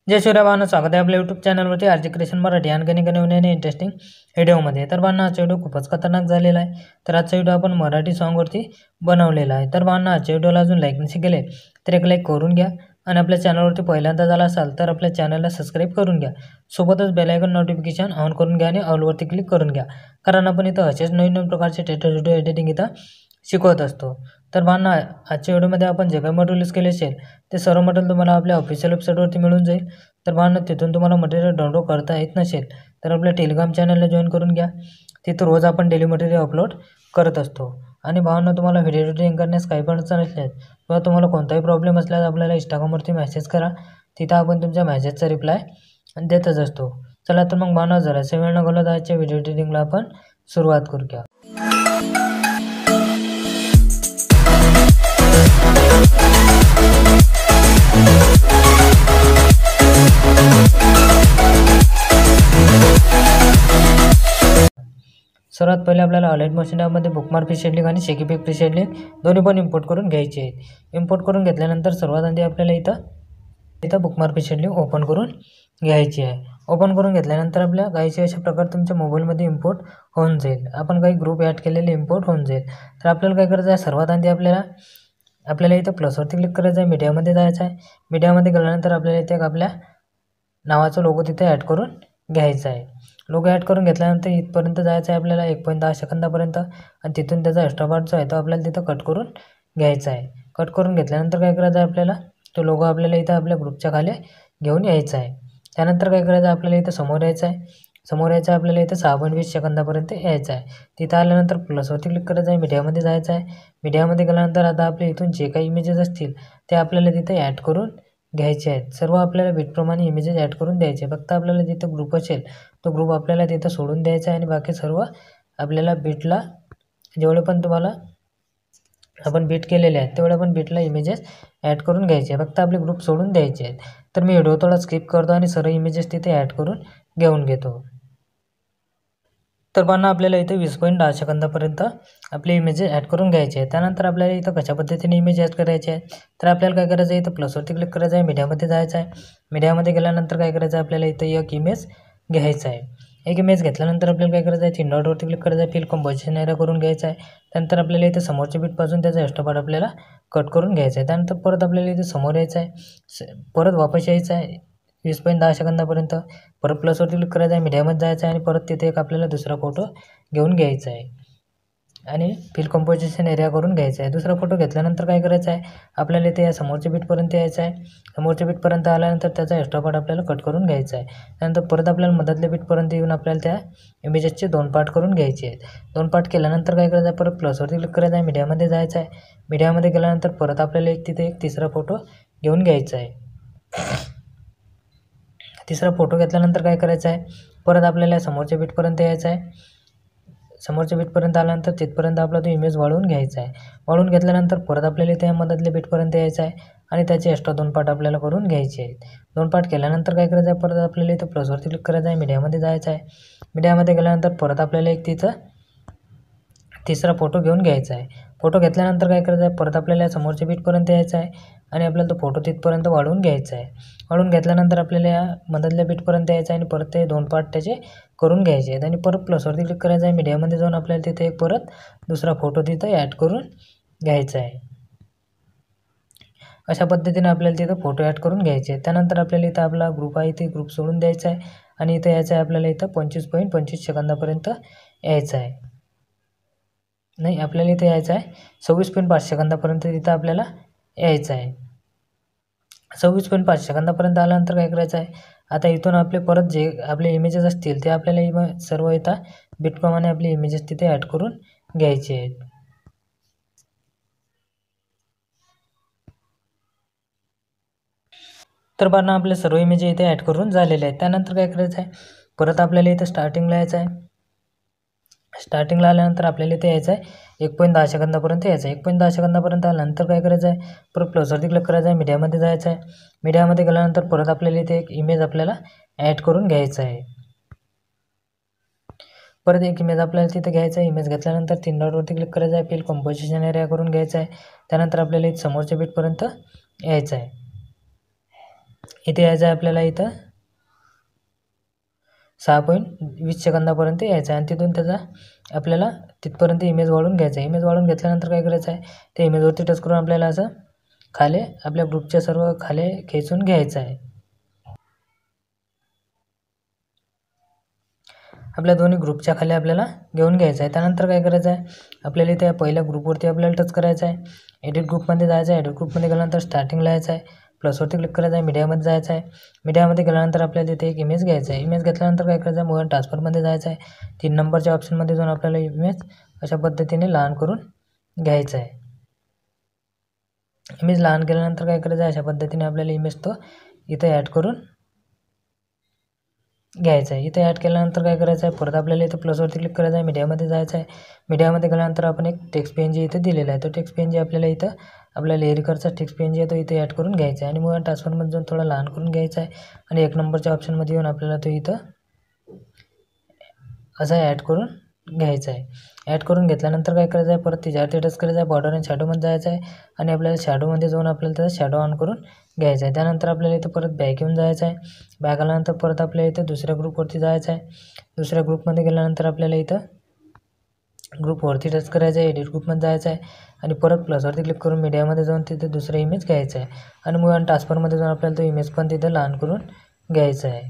जय शिवराय भावांनो, स्वागत आहे आपल्या यूट्यूब चॅनलवरती 𝗧𝗵𝗶𝗀 मराठी आणखी नवीन इंटरेस्टिंग व्हिडिओमध्ये। तर भावांनो, आजचा व्हिडिओ खूपच खतरनाक झालेला आहे। तर आजचा व्हिडिओ आपण मराठी सॉन्गवरती बनवलेला आहे। तर भावांनो, आजच्या व्हिडिओला अजून लाईक नसेल केले तर एक लाईक करून घ्या आणि आपल्या चॅनलवरती पहिल्यांदा झाला असाल तर आपल्या चॅनलला सबस्क्राईब करून घ्या। सोबतच बेल आयकॉन नोटिफिकेशन ऑन करून घ्या आणि ऑलवरती क्लिक करून घ्या, कारण आपण इथं असेच नवीन प्रकारचे टेक्स्ट व्हिडिओ एडिटिंग इथं शिकवत असतो। तर भावांनो, आजच्या व्हिडिओमध्ये आपण जे काही मटेरियल केले असेल ते सर्व मटेरियल तुम्हाला आपल्या ऑफिशियल वेबसाईटवरती मिळून जाईल। तर भावांनो, तिथून तुम्हाला मटेरियल डाउनलोड करता येत नसेल तर आपल्या टेलिग्राम चॅनलला जॉईन करून घ्या। तिथं रोज आपण डेली मटेरियल अपलोड करत असतो। आणि भावांनो, तुम्हाला व्हिडिओ एडिटिंग करण्यास काही पण अडचण असल्यास किंवा तुम्हाला कोणताही प्रॉब्लेम असल्यास आपल्याला इंस्टाग्रामवरती मेसेज करा, तिथं आपण तुमच्या मेसेजचा रिप्लाय देतच असतो। चला तर मग भावांनो, जरासा वेळ न घालवता आजच्या व्हिडिओ एडिटिंगला आपण सुरुवात करूया। सर्वात पहिले आपल्याला अलाइट मशीन ॲपमध्ये बुकमार्क प्रीसेट लिंक आणि शेकीपिक प्रीसेट लिंक दोन्ही पण इम्पोर्ट करून घ्यायचे आहेत। इम्पोर्ट करून घेतल्यानंतर सर्वात आधी आपल्याला इथं बुकमार्क प्रीसेट लिंक ओपन करून घ्यायची आहे। ओपन करून घेतल्यानंतर आपल्या काहीशी अशा प्रकारे तुमच्या मोबाईलमध्ये इम्पोर्ट होऊन जाईल। आपण काही ग्रुप ॲड केलेले इम्पोर्ट होऊन जाईल। तर आपल्याला काय करायचं आहे, सर्वात आधी आपल्याला इथं प्लसवरती क्लिक करायचं आहे, मीडियामध्ये जायचं आहे। मीडियामध्ये गेल्यानंतर आपल्याला इथे आपल्या नावाचा लोगो तिथे ॲड करून घ्यायचा आहे। लोगो ॲड करून घेतल्यानंतर इथपर्यंत जायचं आहे आपल्याला 1.10 सेकंदापर्यंत, आणि तिथून त्याचा एक्स्ट्रा पार्ट जो आहे तो आपल्याला तिथं कट करून घ्यायचा आहे। कट करून घेतल्यानंतर काय करायचं आहे, आपल्याला तो लोगो आपल्याला इथं आपल्या ग्रुपच्या खाली घेऊन यायचा आहे। त्यानंतर काय करायचं आहे, आपल्याला इथं समोर यायचं आहे। समोर यायचं आहे आपल्याला इथं 6.20 सेकंदापर्यंत यायचं आहे। तिथं आल्यानंतर प्लसवरती क्लिक करायचं आहे, मीडियामध्ये जायचं आहे। मीडियामध्ये गेल्यानंतर आता आपले इथून जे काही इमेजेस असतील ते आपल्याला तिथे ॲड करून घ्यायचे आहेत। सर्व आपल्याला बीटप्रमाणे इमेजेस ॲड करून द्यायचे। फक्त आपल्याला जिथं ग्रुप असेल तो ग्रुप आपल्याला तिथं सोडून द्यायचा आहे, आणि बाकी सर्व आपल्याला बीटला जेवढे पण तुम्हाला आपण बीट केलेले आहेत तेवढे पण बीटला इमेजेस ॲड करून घ्यायचे। फक्त आपले ग्रुप सोडून द्यायचे आहेत। तर मी व्हिडिओ थोडा स्किप करतो आणि सर्व इमेजेस तिथे ॲड करून घेऊन घेतो। तर भावांनो, आपल्याला इथे 20.10 सेकंदापर्यंत आपले इमेजेस ॲड करून घ्यायचे आहेत। त्यानंतर आपल्याला इथं कशा पद्धतीने इमेज ॲड करायचे आहेत, तर आपल्याला काय करायचं आहे, इथं प्लसवरती क्लिक करायचं आहे, मीडियामध्ये जायचं आहे। मीडियामध्ये गेल्यानंतर काय करायचं आहे, आपल्याला इथं एक इमेज घ्यायचा आहे। एक इमेज घेतल्यानंतर आपल्याला काय करायचं आहे, 3 डॉटवरती क्लिक करायचं आहे, फिल कंपोजिशन एरिया करून घ्यायचा आहे। त्यानंतर आपल्याला इथं समोरच्या बीटपासून त्याचा एक्स्ट्रा पार्ट आपल्याला कट करून घ्यायचा आहे। त्यानंतर परत आपल्याला इथे समोर यायचं आहे, परत वापस यायचं आहे 20.10 सेकंदापर्यंत, परत प्लसवरती क्लिक करायचं आहे, मीडियामध्ये जायचं आहे, आणि परत तिथे एक आपल्याला दुसरा फोटो घेऊन घ्यायचा आहे आणि फिल कंपोजिशन एरिया करून घ्यायचा आहे। दुसरा फोटो घेतल्यानंतर काय करायचं आहे, आपल्याला इथे या समोरच्या बीटपर्यंत यायचं आहे। समोरच्या बीटपर्यंत आल्यानंतर त्याचा एक्स्ट्रा पार्ट आपल्याला कट करून घ्यायचा आहे। त्यानंतर परत आपल्याला मधातल्या बीटपर्यंत येऊन आपल्याला त्या इमेजेसचे 2 पार्ट करून घ्यायचे आहेत। 2 पार्ट केल्यानंतर काय करायचं आहे, परत प्लसवरती क्लिक करायचं आहे, मीडियामध्ये जायचं आहे। मीडियामध्ये गेल्यानंतर परत आपल्याला तिथे एक तिसरा फोटो घेऊन घ्यायचा आहे। तिसरा फोटो घेतल्यानंतर काय करायचं आहे, परत आपल्याला समोरच्या बीटपर्यंत यायचं आहे। समोरच्या बीटपर्यंत आल्यानंतर तिथपर्यंत आपला तो इमेज वाढवून घ्यायचा आहे। वाढवून घेतल्यानंतर परत आपल्याला इथे मधातल्या बीटपर्यंत यायचं आहे, आणि त्याचे एक्स्ट्रा 2 पार्ट आपल्याला करून घ्यायचे आहेत। 2 पार्ट केल्यानंतर काय करायचं आहे, परत आपल्याला इथं प्लसवरती क्लिक करायचं आहे, मीडियामध्ये जायचं आहे। मीडियामध्ये गेल्यानंतर परत आपल्याला एक तिथं तिसरा फोटो घेऊन घ्यायचा आहे। फोटो घेतल्यानंतर काय करायचं आहे, परत आपल्याला समोरच्या बीटपर्यंत यायचं आहे, आणि आपल्याला तो फोटो तिथपर्यंत वाढवून घ्यायचा आहे। वाढवून घेतल्यानंतर आपल्याला या मधातल्या बीटपर्यंत यायचं आहे, आणि परत ते 2 पार्ट त्याचे करून घ्यायचे आहेत। आणि परत प्लसवरती क्लिक करायचं आहे, मीडियामध्ये जाऊन आपल्याला तिथे एक परत दुसरा फोटो तिथं ॲड करून घ्यायचा आहे। अशा पद्धतीने आपल्याला तिथं फोटो ॲड करून घ्यायचे आहेत। त्यानंतर आपल्याला इथं आपला ग्रुप आहे ते ग्रुप सोडून द्यायचा आहे, आणि इथं यायचं आहे आपल्याला इथं 25.25 सेकंदापर्यंत यायचं आहे। नाही, आपल्याला इथे यायचं आहे 26.5 सेकंदापर्यंत तिथं आपल्याला यायचं आहे। 26.5 सेकंदापर्यंत आल्यानंतर काय करायचं आहे, आता इथून आपले परत जे आपले इमेजेस असतील ते आपल्याला सर्व इथं बीटप्रमाणे आपले इमेजेस तिथे ॲड करून घ्यायचे आहेत। तर भावांनो, आपले सर्व इमेज इथे ॲड करून झालेले आहेत। त्यानंतर काय करायचं आहे, परत आपल्याला इथं स्टार्टिंगला यायचं आहे। स्टार्टिंगला आल्यानंतर आपल्याला इथे यायचं आहे 1.10 सेकंदापर्यंत यायचं आहे। 1.10 सेकंदापर्यंत आल्यानंतर काय करायचं आहे, परत प्लसवरती क्लिक करायचं आहे, मीडियामध्ये जायचं आहे। मीडियामध्ये गेल्यानंतर परत आपल्याला इथे एक इमेज आपल्याला ॲड करून घ्यायचं आहे। परत एक इमेज आपल्याला तिथे घ्यायचा आहे। इमेज घेतल्यानंतर 3 डॉटवरती क्लिक करायचं आहे, फिल कंपोजिशन एरिया करून घ्यायचा आहे। त्यानंतर आपल्याला इथे समोरच्या बीटपर्यंत यायचं आहे। इथे यायचं आहे आपल्याला इथं 6.20 सेकंदापर्यंत यायचं आहे आणि तिथून त्याचा आपल्याला तिथपर्यंत इमेज वाढून घ्यायचा आहे. इमेज वाढून घेतल्यानंतर काय करायचं आहे, त्या इमेजवरती टच करून आपल्याला असं खाली आपल्या ग्रुपच्या सर्व खाली खेचून घ्यायचं आहे. आपल्या दोन्ही ग्रुपच्या खाली आपल्याला घेऊन घ्यायचं आहे. त्यानंतर काय करायचं आहे, आपल्याला इथे पहिल्या ग्रुपवरती आपल्याला टच करायचं आहे. एडिट ग्रुपमध्ये जायचं आहे. एडिट ग्रुपमध्ये गेल्यानंतर स्टार्टिंगला यायचं आहे. प्लसवरती क्लिक करायचं आहे. मीडियामध्ये जायचं आहे. मीडियामध्ये गेल्यानंतर आपल्याला तिथे एक इमेज घ्यायचा आहे. इमेज घेतल्यानंतर काय करायचं आहे, मूव्ह अँड ट्रान्सफरमध्ये जायचं आहे. 3 नंबरच्या ऑप्शनमध्ये जाऊन आपल्याला इमेज अशा पद्धतीने लहान करून घ्यायचं आहे. इमेज लहान केल्यानंतर काय करायचं आहे, अशा पद्धतीने आपल्याला इमेज तो इथे ॲड करून घ्यायचं आहे. इथे ॲड केल्यानंतर काय करायचं आहे, परत आपल्याला इथे प्लसवरती क्लिक करायचं आहे. मीडियामध्ये जायचं आहे. मीडियामध्ये गेल्यानंतर आपण एक टेक्स्ट PNG इथे दिलेला आहे. तो टेक्स्ट PNG आपल्याला इथं आपल्या लेअरिकरचा टेक्स्ट PNG आहे तो इथे ॲड करून घ्यायचा आहे आणि मूव्ह अँड ट्रान्सफरमध्ये जाऊन थोडा लहान करून घ्यायचा आहे आणि 1 नंबरच्या ऑप्शनमध्ये येऊन आपल्याला तो इथं असा ॲड करून घ्यायचा आहे. ॲड करून घेतल्यानंतर काय करायचं आहे, परत त्याच्यावरती टच करायचं आहे. बॉर्डर आणि शॅडोमध्ये जायचं आहे आणि आपल्याला शॅडोमध्ये जाऊन आपल्याला त्याचा शॅडो ऑन करून घ्यायचा आहे. त्यानंतर आपल्याला इथं परत बॅक येऊन जायचं आहे. बॅक आल्यानंतर परत आपल्याला इथं दुसऱ्या ग्रुपवरती जायचं आहे. दुसऱ्या ग्रुपमध्ये गेल्यानंतर आपल्याला इथं ग्रुपवरती टच करायचं आहे. एडिट ग्रुपमध्ये जायचं आहे आणि परत प्लसवरती क्लिक करून मीडियामध्ये जाऊन तिथे दुसरा इमेज घ्यायचा आहे आणि मूव्ह अँड ट्रान्सफरमध्ये जाऊन आपल्याला तो इमेज पण तिथं लहान करून घ्यायचा आहे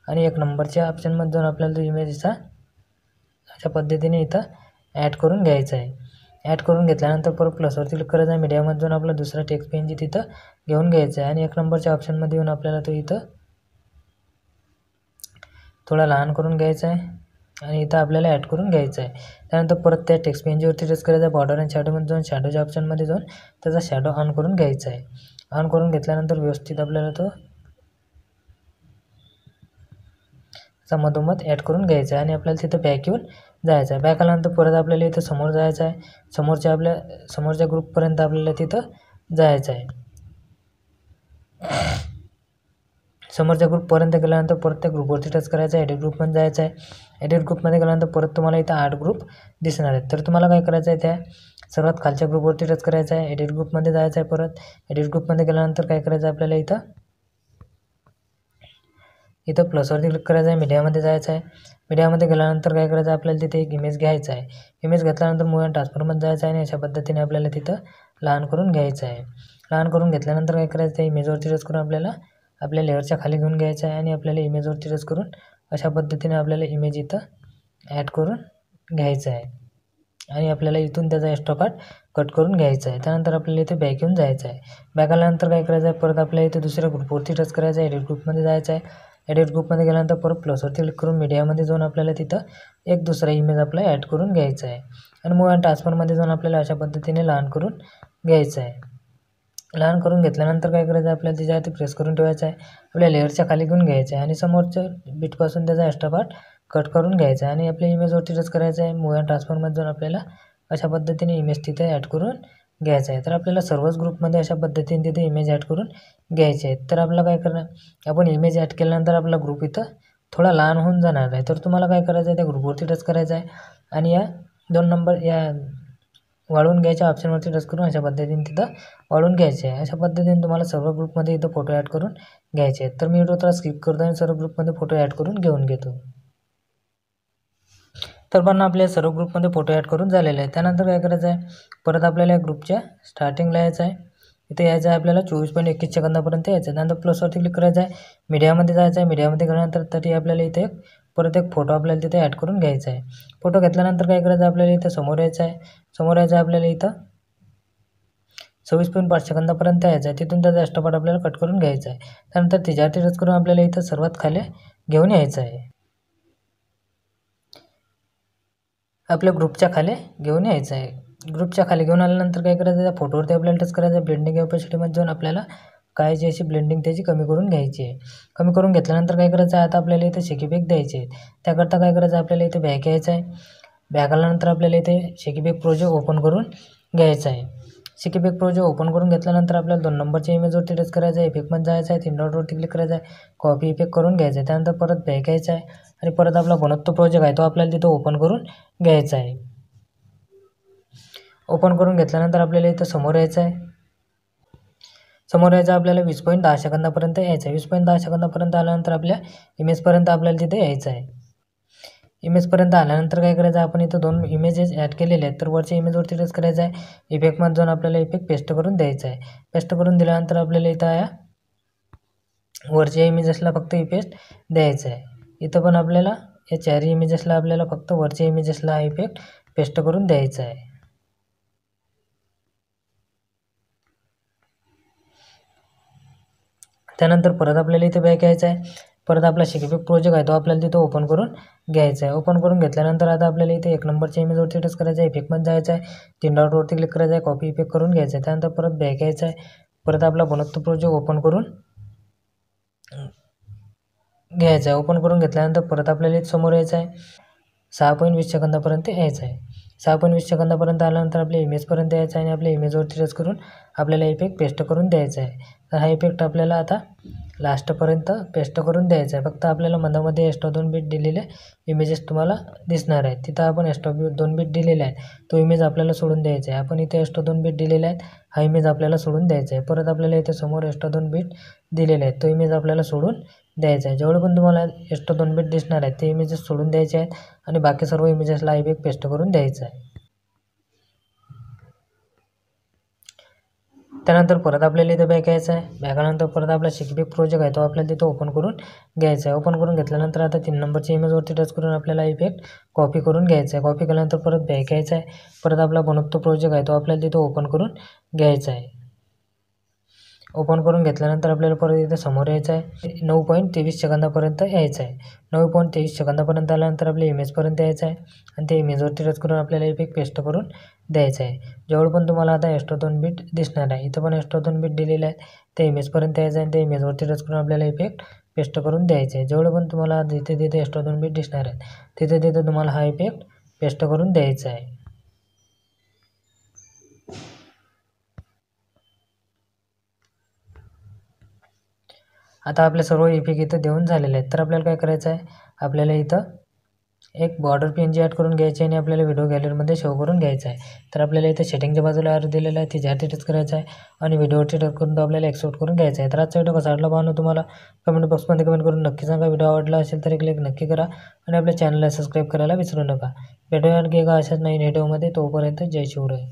आणि 1 नंबरच्या ऑप्शनमध्ये जाऊन आपल्याला तो इमेजचा अशा पद्धतीने इथं ॲड करून घ्यायचा आहे. ॲड करून घेतल्यानंतर परत प्लसवरती क्लिक करायचं आहे. मीडियामध्ये जाऊन आपला दुसरा टेक्स्ट PNG तिथं घेऊन घ्यायचा आहे आणि 1 नंबरच्या ऑप्शनमध्ये येऊन आपल्याला तो इथं थोडा लहान करून घ्यायचा आहे आणि इथं आपल्याला ॲड करून घ्यायचं आहे. त्यानंतर परत त्या टेक्स्ट PNGवरती टच करायचं आहे. बॉर्डर आणि शॅडोमध्ये जाऊन शॅडोच्या ऑप्शनमध्ये जाऊन त्याचा शॅडो ऑन करून घ्यायचा आहे. ऑन करून घेतल्यानंतर व्यवस्थित आपल्याला तो मधोमध ॲड करून घ्यायचा आहे आणि आपल्याला तिथं बॅक येऊन जायचं आहे. बॅक आल्यानंतर परत आपल्याला इथं समोर जायचं आहे. समोरच्या ग्रुपपर्यंत आपल्याला तिथं जायचं आहे. समोरच्या ग्रुपपर्यंत गेल्यानंतर परत त्या ग्रुपवरती टच करायचं आहे. एडिट ग्रुपमध्ये जायचं आहे. एडिट ग्रुपमध्ये गेल्यानंतर परत तुम्हाला इथं 8 ग्रुप दिसणार आहेत. तर तुम्हाला काय करायचं आहे, त्या सर्वात खालच्या ग्रुपवरती टच करायचं आहे. एडिट ग्रुपमध्ये जायचं आहे. परत एडिट ग्रुपमध्ये गेल्यानंतर काय करायचं आहे, आपल्याला इथं प्लसवरती क्लिक करायचं आहे. मीडियामध्ये जायचं आहे. मीडियामध्ये गेल्यानंतर काय करायचं आहे, आपल्याला तिथे एक इमेज घ्यायचा आहे. इमेज घेतल्यानंतर मूव्ह अँड ट्रान्सफरमध्ये जायचं आहे आणि अशा पद्धतीने आपल्याला तिथं लहान करून घ्यायचं आहे. लहान करून घेतल्यानंतर काय करायचं, त्या इमेजवरती टच करून आपल्याला आपल्या लेअरच्या खाली घेऊन घ्यायचं आहे आणि आपल्याला इमेजवरती टच करून अशा पद्धतीने आपल्याला इमेज इथं ॲड करून घ्यायचं आहे आणि आपल्याला इथून त्याचा एक्स्ट्रा पार्ट कट करून घ्यायचा आहे. त्यानंतर आपल्याला इथे बॅक येऊन जायचं आहे. बॅक आल्यानंतर काय करायचं आहे, परत आपल्याला इथे दुसऱ्या ग्रुपवरती टच करायचं आहे. एडिट ग्रुपमध्ये जायचं आहे. एडिट ग्रुपमध्ये गेल्यानंतर परत प्लसवरती क्लिक करून मीडियामध्ये जाऊन आपल्याला तिथं एक दुसरा इमेज आपला ॲड करून घ्यायचा आहे आणि मूव्ह अँड ट्रान्सफरमध्ये जाऊन आपल्याला अशा पद्धतीने लहान करून घ्यायचं आहे. लहान करून घेतल्यानंतर काय करायचं आहे, आपल्याला त्याच्यावरती प्रेस करून ठेवायचं आहे. आपल्या लेअरच्या खाली घेऊन घ्यायचं आहे आणि समोरच्या बीटपासून त्याचा एक्स्ट्रा पार्ट कट करून घ्यायचा आहे आणि आपल्या इमेजवरती टच करायचं आहे. मूव्ह अँड ट्रान्सफरमध्ये जाऊन आपल्याला अशा पद्धतीने इमेज तिथे ॲड करून घ्यायचं आहे. तर आपल्याला सर्वच ग्रुपमध्ये अशा पद्धतीने तिथे इमेज ॲड करून घ्यायचे आहेत. तर आपल्याला काय करणार, आपण इमेज ॲड केल्यानंतर आपला ग्रुप इथं थोडा लहान होऊन जाणार आहे. तर तुम्हाला काय करायचं आहे, त्या ग्रुपवरती टच करायचं आहे आणि या 2 नंबर या वाढवून घ्यायच्या ऑप्शनवरती टच करून अशा पद्धतीने तिथं वाढवून घ्यायचे आहे. अशा पद्धतीने तुम्हाला सर्व ग्रुपमध्ये इथं फोटो ॲड करून घ्यायचे आहेत. तर मी व्हिडिओ थोडा स्किप करतो आणि सर्व ग्रुपमध्ये फोटो ॲड करून घेऊन घेतो. तर पण आपल्या सर्व ग्रुपमध्ये फोटो ॲड करून झालेले आहे. त्यानंतर काय करायचं आहे, परत आपल्याला या ग्रुपच्या स्टार्टिंगला यायचं आहे. इथे यायचं आहे आपल्याला 24.21 सेकंदापर्यंत यायचं आहे. त्यानंतर प्लसवरती क्लिक करायचं आहे. मीडियामध्ये जायचं आहे. मीडियामध्ये गेल्यानंतर तरी आपल्याला इथे परत एक फोटो आपल्याला तिथे ॲड करून घ्यायचा आहे. फोटो घेतल्यानंतर काय करायचं आहे, आपल्याला इथं समोर यायचं आहे. समोर यायचं आहे आपल्याला इथं 26.5 सेकंदापर्यंत यायचं आहे. तिथून त्याचा एक्स्ट्रा पार्ट आपल्याला कट करून घ्यायचा आहे. त्यानंतर त्याच्यावरती टच करून आपल्याला इथं सर्वात खाली घेऊन यायचं आहे. आपल्या ग्रुपच्या खाली घेऊन यायचं आहे. ग्रुपच्या खाली घेऊन आल्यानंतर काय करायचं, त्या फोटोवरती आपल्याला टच करायचं आहे. ब्लेंडिंग ऑपॅसिटीमध्ये जाऊन आपल्याला काय जी अशी ब्लेंडिंग त्याची कमी करून घ्यायची आहे. कमी करून घेतल्यानंतर काय करायचं आहे, आता आपल्याला इथे शेकी बॅक द्यायचे आहेत. त्याकरता काय करायचं आहे, आपल्याला इथे बॅक यायचं आहे. बॅक आल्यानंतर आपल्याला इथे शेकी बॅक प्रोजेक्ट ओपन करून घ्यायचा आहे. शेकी बॅक प्रोजेक्ट ओपन करून घेतल्यानंतर आपल्याला 2 नंबरच्या इमेजवरती टच करायचं आहे. इफेक्टमध्ये जायचं आहे. 3 डॉटवरती क्लिक करायचं आहे. कॉपी इफेक्ट करून घ्यायचं आहे. त्यानंतर परत बॅक यायचं आहे आणि परत आपला घनत्व प्रोजेक्ट आहे तो आपल्याला तिथं ओपन करून घ्यायचा आहे. ओपन करून घेतल्यानंतर आपल्याला इथं समोर यायचं आहे. समोर यायचं आपल्याला 20.10 सेकंदापर्यंत यायचं आहे. 20.10 सेकंदापर्यंत आल्यानंतर आपल्या इमेजपर्यंत आपल्याला तिथे यायचं आहे. इमेजपर्यंत आल्यानंतर काय करायचं आहे, आपण इथं 2 इमेजेस ॲड केलेले आहेत. तर वरच्या इमेजवरती टच करायचं आहे. इफेक्टमध्ये जाऊन आपल्याला इफेक्ट पेस्ट करून द्यायचा आहे. पेस्ट करून दिल्यानंतर आपल्याला इथं या वरच्या इमेजेसला फक्त इफेक्ट द्यायचा आहे. इथं पण आपल्याला या 4 इमेजेसला आपल्याला फक्त वरच्या इमेजेसला हा इफेक्ट पेस्ट करून द्यायचा आहे. त्यानंतर परत आपल्याला इथे बॅक यायचं आहे. परत आपला शिकीपिक प्रोजेक्ट आहे तो आपल्याला तिथं ओपन करून घ्यायचा आहे. ओपन करून घेतल्यानंतर आता आपल्याला इथे 1 नंबरच्या इमेजवरती टच करायचं आहे. इफेक्टमध्ये जायचं आहे. 3 डॉटवरती क्लिक करायचं आहे. कॉपी इफेक्ट करून घ्यायचं आहे. त्यानंतर परत बॅक यायचं आहे. परत आपला बनवतो प्रोजेक्ट ओपन करून घ्यायचं आहे. ओपन करून घेतल्यानंतर परत आपल्याला इथे समोर यायचं आहे. 6.20 सेकंदापर्यंत यायचं आहे. 6.20 सेकंदापर्यंत आल्यानंतर आपल्या इमेजपर्यंत यायचं आहे आणि आपल्या इमेजवरती टच करून आपल्याला इफेक्ट पेस्ट करून द्यायचा आहे. तर हा इफेक्ट आपल्याला आता लास्टपर्यंत पेस्ट करून द्यायचा आहे. फक्त आपल्याला मधामध्ये एक्स्ट्रा 2 बीट दिलेले इमेजेस तुम्हाला दिसणार आहेत. तिथं आपण एक्स्ट्रा 2 बीट दिलेले आहेत. तो इमेज आपल्याला सोडून द्यायचा आहे. आपण इथे एक्स्ट्रा 2 बीट दिलेले आहेत. हा इमेज आपल्याला सोडून द्यायचा आहे. परत आपल्याला इथे समोर एक्स्ट्रा 2 बीट दिलेले आहेत. तो इमेज आपल्याला सोडून द्यायचा आहे. जेवढे पण तुम्हाला एक्स्ट्रा 2 बीट दिसणार आहेत ते इमेजेस सोडून द्यायचे आहेत आणि बाकी सर्व इमेजेसला इफेक्ट पेस्ट करून द्यायचा आहे. त्यानंतर परत आपल्याला इथे बॅक यायचं आहे. बॅक आल्यानंतर परत आपला शिकीपिक प्रोजेक्ट आहे तो आपल्याला तिथं ओपन करून घ्यायचा आहे. ओपन करून घेतल्यानंतर आता 3 नंबरच्या इमेजवरती टच करून आपल्याला इफेक्ट कॉपी करून घ्यायचा आहे. कॉपी केल्यानंतर परत बॅक यायचं आहे. परत आपला बनवतो प्रोजेक्ट आहे तो आपल्याला तिथं ओपन करून घ्यायचा आहे. ओपन करून घेतल्यानंतर आपल्याला परत इथे समोर यायचं आहे. 9.23 सेकंदापर्यंत यायचं आहे. 9.23 सेकंदापर्यंत आल्यानंतर आपल्या इमेजपर्यंत यायचं आहे आणि त्या इमेजवरती टच करून आपल्याला इफेक्ट पेस्ट करून द्यायचं आहे. जेवढं पण तुम्हाला आता एक्स्ट्रा 2 बीट दिसणार आहे, इथं पण एक्स्ट्रा 2 बीट दिलेले आहेत. त्या इमेजपर्यंत यायचं आहे आणि त्या इमेजवरती टच करून आपल्याला इफेक्ट पेस्ट करून द्यायचं आहे. जेवढं पण तुम्हाला जिथे तिथे एक्स्ट्रा 2 बीट दिसणार आहेत तिथे तिथे तुम्हाला हा इफेक्ट पेस्ट करून द्यायचा आहे. आता आपले सर्व इफेक्ट इथं देऊन झालेले आहेत. तर आपल्याला काय करायचं आहे, आपल्याला इथं एक बॉर्डर PNG ॲड करून घ्यायची आणि आपल्याला व्हिडिओ गॅलरीमध्ये सेव्ह करून घ्यायचा आहे. तर आपल्याला इथे सेटिंगच्या बाजूला ॲरो दिलेला आहे, तिच्यावरती टच करायचं आहे आणि व्हिडिओवरती टच करून तो आपल्याला एक्सपोर्ट करून घ्यायचा आहे. तर आजचा व्हिडिओ कसा वाटला पाहणं तुम्हाला कमेंट बॉक्समध्ये कमेंट करून नक्की सांगा. व्हिडिओ आवडला असेल तर एक लाईक नक्की करा आणि आपल्या चॅनलला सबस्क्राईब करायला विसरू नका. भेटूया आणखी एका अशाच नवीन व्हिडिओमध्ये. तोपर्यंत जय शिवराय.